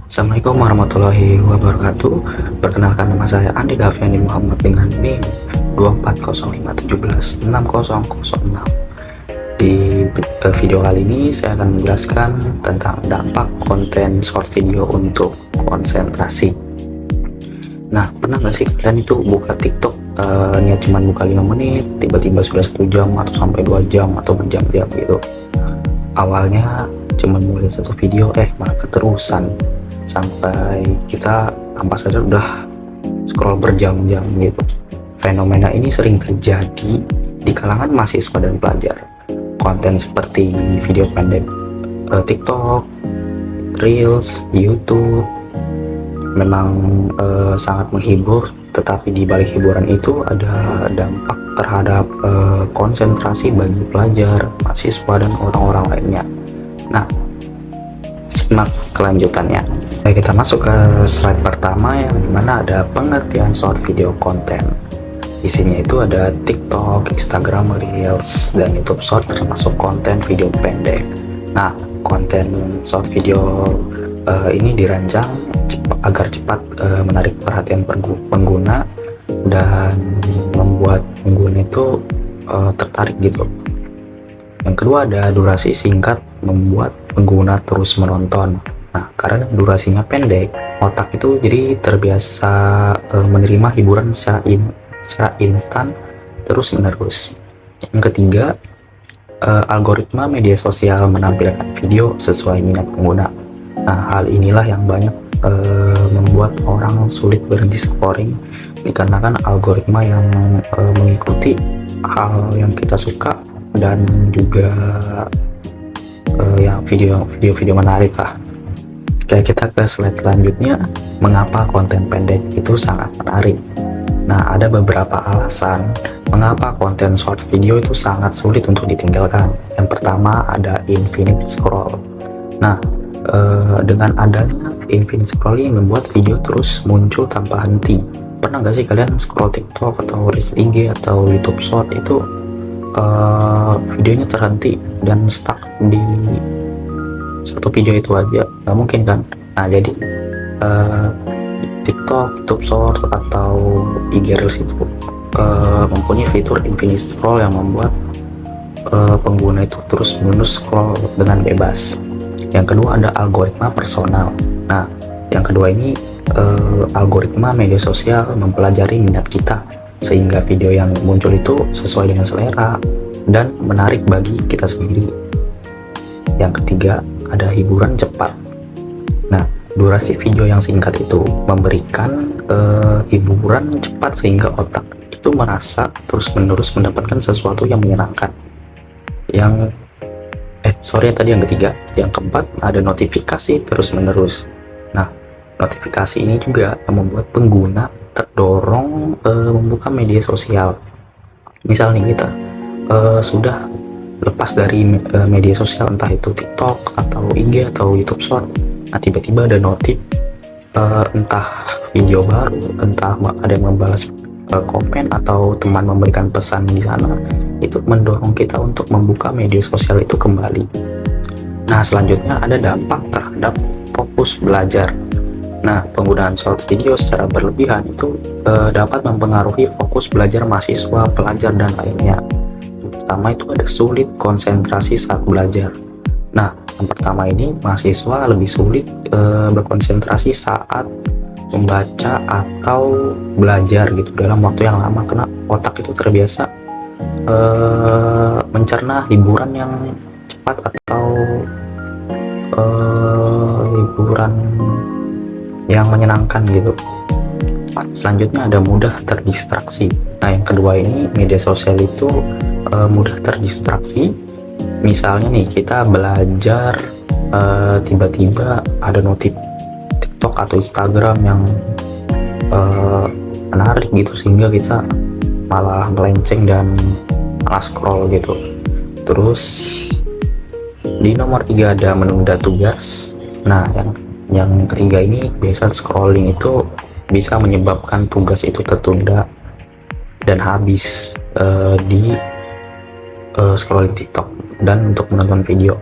Assalamualaikum warahmatullahi wabarakatuh. Perkenalkan, nama saya Andi Daviani Muhammad dengan NIM 24051760006. Di video kali ini saya akan menjelaskan tentang dampak konten short video untuk konsentrasi. Nah, pernah nggak sih kalian itu buka TikTok niat cuma buka 5 menit, tiba-tiba sudah 1 jam atau sampai 2 jam atau berjam-jam gitu. Awalnya cuma mulai satu video, malah keterusan sampai kita tanpa sadar udah scroll berjam-jam gitu. Fenomena ini sering terjadi di kalangan mahasiswa dan pelajar. Konten seperti video pendek TikTok, Reels, YouTube memang sangat menghibur, tetapi di balik hiburan itu ada dampak terhadap konsentrasi bagi pelajar, mahasiswa, dan orang-orang lainnya. Nah, simak kelanjutannya. Kita masuk ke slide pertama yang dimana ada pengertian short video konten. Isinya itu ada TikTok, Instagram Reels, dan YouTube Short termasuk konten video pendek. Nah, konten short video ini dirancang agar cepat menarik perhatian pengguna dan membuat pengguna itu tertarik gitu. Yang kedua ada durasi singkat, membuat pengguna terus menonton. Nah, karena durasinya pendek, otak itu jadi terbiasa menerima hiburan secara instan terus menerus. Yang ketiga, algoritma media sosial menampilkan video sesuai minat pengguna. Nah, hal inilah yang banyak membuat orang sulit berhenti scrolling, dikarenakan algoritma yang mengikuti hal yang kita suka dan juga yang video menarik lah. Oke, kita ke slide selanjutnya. Mengapa konten pendek itu sangat menarik? Nah, ada beberapa alasan mengapa konten short video itu sangat sulit untuk ditinggalkan. Yang pertama ada infinite scroll. Nah, dengan adanya infinite scrolling membuat video terus muncul tanpa henti. Pernah nggak sih kalian scroll TikTok atau Reels IG atau YouTube Short itu videonya terhenti dan stuck di satu video itu aja? Nggak mungkin kan? Nah, jadi TikTok, YouTube Short atau IG Reels itu mempunyai fitur infinite scroll yang membuat pengguna itu terus-menerus scroll dengan bebas. Yang kedua ada algoritma personal. Nah, yang kedua ini algoritma media sosial mempelajari minat kita sehingga video yang muncul itu sesuai dengan selera dan menarik bagi kita sendiri. Yang ketiga ada hiburan cepat. Nah, durasi video yang singkat itu memberikan hiburan cepat sehingga otak itu merasa terus-menerus mendapatkan sesuatu yang menyenangkan. Yang ketiga. Yang keempat ada notifikasi terus-menerus. Nah, notifikasi ini juga yang membuat pengguna terdorong membuka media sosial. Misal nih kita sudah lepas dari media sosial, entah itu TikTok atau IG atau YouTube Short. Nah, tiba-tiba ada notif entah video baru, entah ada yang membalas komen atau teman memberikan pesan di sana, itu mendorong kita untuk membuka media sosial itu kembali. Nah, selanjutnya ada dampak terhadap fokus belajar. Nah, penggunaan short video secara berlebihan itu dapat mempengaruhi fokus belajar mahasiswa, pelajar, dan lainnya. Yang pertama itu ada sulit konsentrasi saat belajar. Nah, yang pertama ini mahasiswa lebih sulit berkonsentrasi saat membaca atau belajar gitu dalam waktu yang lama, karena otak itu terbiasa mencerna hiburan yang cepat atau hiburan yang menyenangkan gitu. Selanjutnya ada mudah terdistraksi. Nah, yang kedua ini media sosial itu mudah terdistraksi. Misalnya nih kita belajar tiba-tiba ada notif TikTok atau Instagram yang menarik gitu sehingga kita malah melenceng dan malah scroll gitu. Terus di nomor 3 ada menunda tugas. Nah, yang ketiga ini biasa scrolling itu bisa menyebabkan tugas itu tertunda dan habis di scrolling TikTok dan untuk menonton video.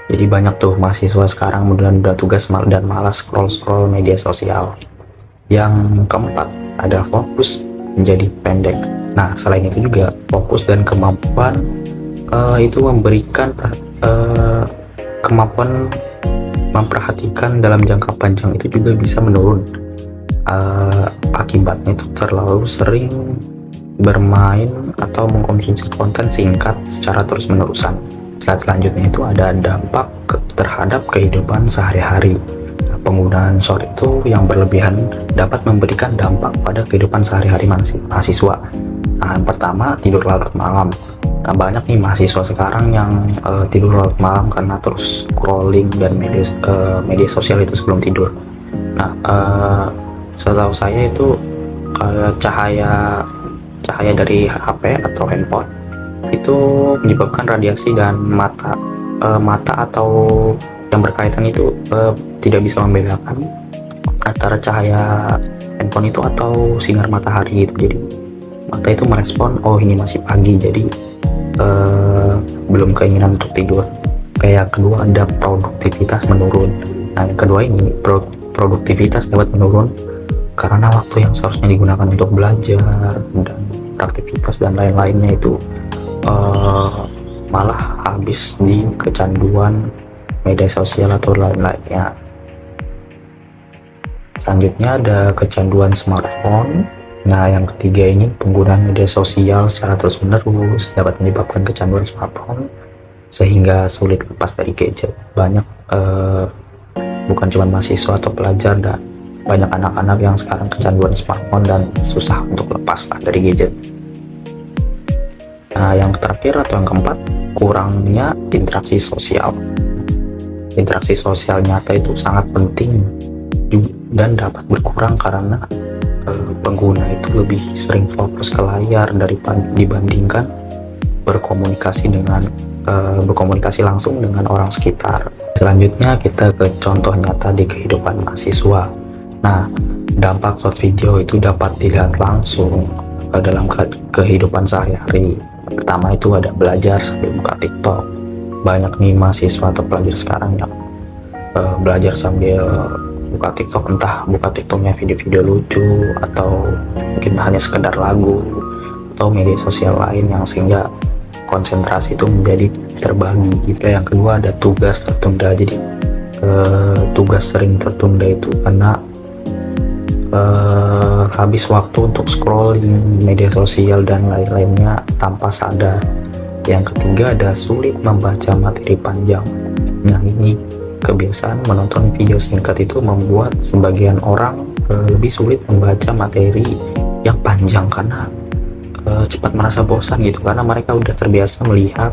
Jadi banyak tuh mahasiswa sekarang udah tugas dan malas scroll-scroll media sosial. Yang keempat, ada fokus menjadi pendek. Nah, selain itu juga fokus dan kemampuan itu memberikan kemampuan memperhatikan dalam jangka panjang itu juga bisa menurun. Akibatnya itu terlalu sering bermain atau mengkonsumsi konten singkat secara terus-menerusan. Slide selanjutnya itu ada dampak terhadap kehidupan sehari-hari. Penggunaan short itu yang berlebihan dapat memberikan dampak pada kehidupan sehari-hari mahasiswa. Nah, yang pertama, tidur larut malam. Nah, banyak nih mahasiswa sekarang yang tidur larut malam karena terus scrolling dan media sosial itu sebelum tidur. Nah, setahu saya itu cahaya dari HP atau handphone itu menyebabkan radiasi dan mata atau yang berkaitan itu tidak bisa membedakan antara cahaya handphone itu atau sinar matahari gitu. Jadi mata itu merespon, oh ini masih pagi, jadi belum keinginan untuk tidur. Kayak kedua, ada produktivitas menurun. Nah, yang kedua ini produktivitas dapat menurun karena waktu yang seharusnya digunakan untuk belajar dan aktivitas dan lain-lainnya itu malah habis di kecanduan media sosial atau lain-lainnya. Selanjutnya ada kecanduan smartphone. Nah, yang ketiga ini penggunaan media sosial secara terus-menerus dapat menyebabkan kecanduan smartphone sehingga sulit lepas dari gadget. Banyak bukan cuma mahasiswa atau pelajar, dan banyak anak-anak yang sekarang kecanduan smartphone dan susah untuk lepas dari gadget. Nah, yang terakhir atau yang keempat, kurangnya interaksi sosial. Interaksi sosial nyata itu sangat penting dan dapat berkurang karena pengguna itu lebih sering fokus ke layar dibandingkan berkomunikasi langsung dengan orang sekitar. Selanjutnya kita ke contoh nyata di kehidupan mahasiswa. Nah, dampak short video itu dapat dilihat langsung dalam kehidupan sehari-hari. Pertama itu ada belajar sambil buka TikTok. Banyak nih mahasiswa atau pelajar sekarang yang belajar sambil buka TikTok, entah buka TikToknya video-video lucu atau mungkin hanya sekedar lagu atau media sosial lain, yang sehingga konsentrasi itu menjadi terbagi gitu. Yang kedua ada tugas tertunda. Jadi tugas sering tertunda itu karena habis waktu untuk scrolling media sosial dan lain-lainnya tanpa sadar. Yang ketiga ada sulit membaca materi panjang. Nah, ini kebiasaan menonton video singkat itu membuat sebagian orang lebih sulit membaca materi yang panjang karena cepat merasa bosan gitu, karena mereka udah terbiasa melihat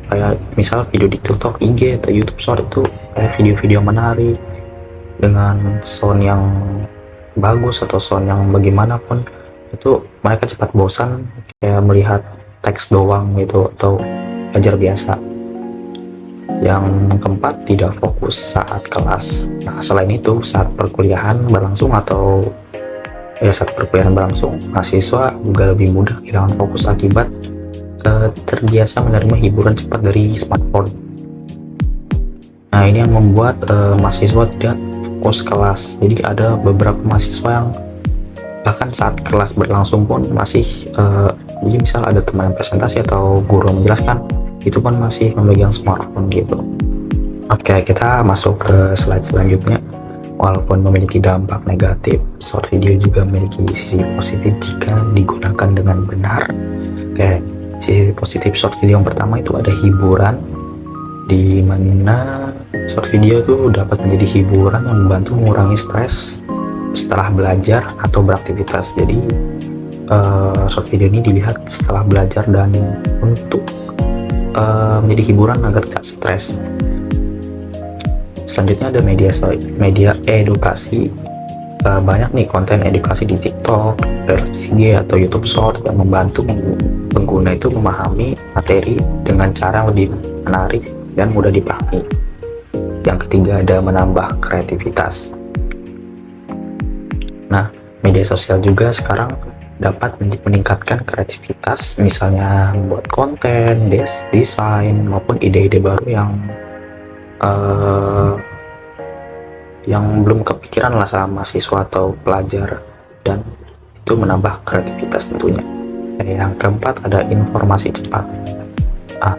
kayak misal video di TikTok, IG atau YouTube Short itu kayak video-video menarik dengan sound yang bagus atau sound yang bagaimanapun, itu mereka cepat bosan kayak melihat teks doang gitu atau belajar biasa. Yang keempat, tidak fokus saat kelas. Nah, selain itu saat perkuliahan berlangsung mahasiswa juga lebih mudah kehilangan fokus akibat terbiasa menerima hiburan cepat dari smartphone. Nah, ini yang membuat mahasiswa tidak fokus kelas. Jadi ada beberapa mahasiswa yang bahkan saat kelas berlangsung pun masih jadi misal ada teman presentasi atau guru menjelaskan, itu pun masih memegang smartphone gitu. Oke, kita masuk ke slide selanjutnya. Walaupun memiliki dampak negatif, short video juga memiliki sisi positif jika digunakan dengan benar. Oke, sisi positif short video yang pertama itu ada hiburan, di mana short video itu dapat menjadi hiburan yang membantu mengurangi stres setelah belajar atau beraktivitas. Jadi short video ini dilihat setelah belajar dan untuk menjadi hiburan agar tidak stres. Selanjutnya ada media edukasi. Banyak nih konten edukasi di TikTok, IG atau YouTube Short yang membantu pengguna itu memahami materi dengan cara lebih menarik dan mudah dipahami. Yang ketiga ada menambah kreativitas. Nah, media sosial juga sekarang dapat meningkatkan kreativitas, misalnya membuat konten, desain, maupun ide-ide baru yang belum kepikiran lah sama mahasiswa atau pelajar, dan itu menambah kreativitas tentunya. Yang keempat ada informasi cepat.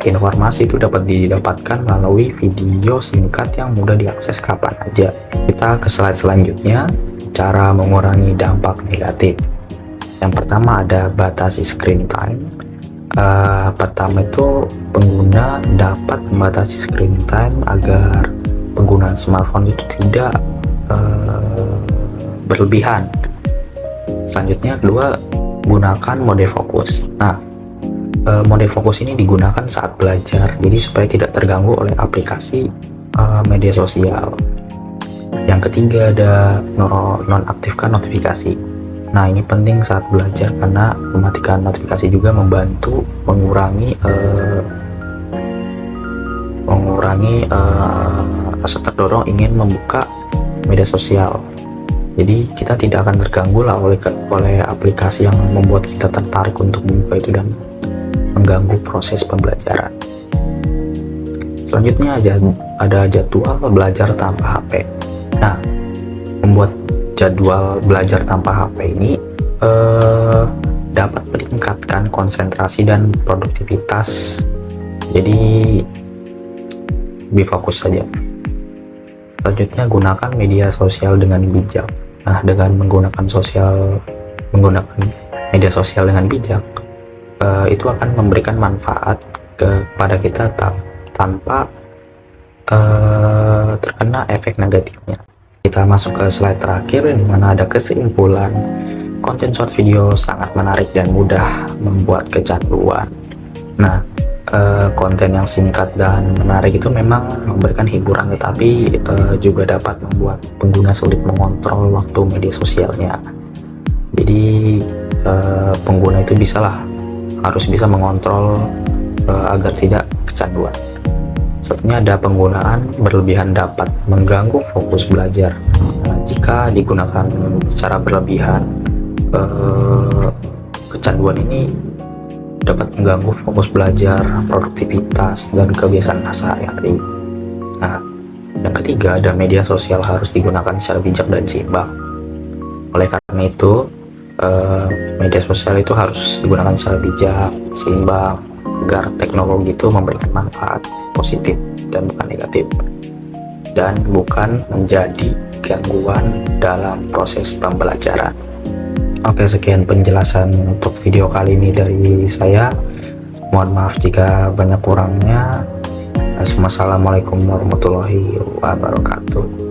Informasi itu dapat didapatkan melalui video singkat yang mudah diakses kapan aja. Kita ke slide selanjutnya, cara mengurangi dampak negatif. Yang pertama ada batasi screen time. Pertama itu pengguna dapat membatasi screen time agar penggunaan smartphone itu tidak berlebihan. Selanjutnya kedua, gunakan mode fokus. Nah, mode fokus ini digunakan saat belajar, jadi supaya tidak terganggu oleh aplikasi media sosial. Yang ketiga ada nonaktifkan notifikasi. Nah, ini penting saat belajar karena mematikan notifikasi juga membantu mengurangi rasa terdorong ingin membuka media sosial. Jadi kita tidak akan terganggu lah oleh aplikasi yang membuat kita tertarik untuk membuka itu dan mengganggu proses pembelajaran. Selanjutnya ada jadwal belajar tanpa HP. Nah, membuat jadwal belajar tanpa HP ini dapat meningkatkan konsentrasi dan produktivitas. Jadi lebih fokus saja. Selanjutnya, gunakan media sosial dengan bijak. Nah, dengan menggunakan media sosial dengan bijak, itu akan memberikan manfaat kepada kita tanpa terkena efek negatifnya. Kita masuk ke slide terakhir, di mana ada kesimpulan. Konten short video sangat menarik dan mudah membuat kecanduan. Nah, konten yang singkat dan menarik itu memang memberikan hiburan, tetapi juga dapat membuat pengguna sulit mengontrol waktu media sosialnya. Jadi pengguna itu harus bisa mengontrol agar tidak kecanduan. Selanjutnya ada penggunaan berlebihan dapat mengganggu fokus belajar. Jika digunakan secara berlebihan, kecanduan ini dapat mengganggu fokus belajar, produktivitas, dan kebiasaan sehari-hari. Nah, yang ketiga ada media sosial harus digunakan secara bijak dan seimbang. Oleh karena itu, media sosial itu harus digunakan secara bijak, seimbang, agar teknologi itu memberikan manfaat positif dan bukan negatif, dan bukan menjadi gangguan dalam proses pembelajaran. Oke, sekian penjelasan untuk video kali ini dari saya. Mohon maaf jika banyak kurangnya. Assalamualaikum warahmatullahi wabarakatuh.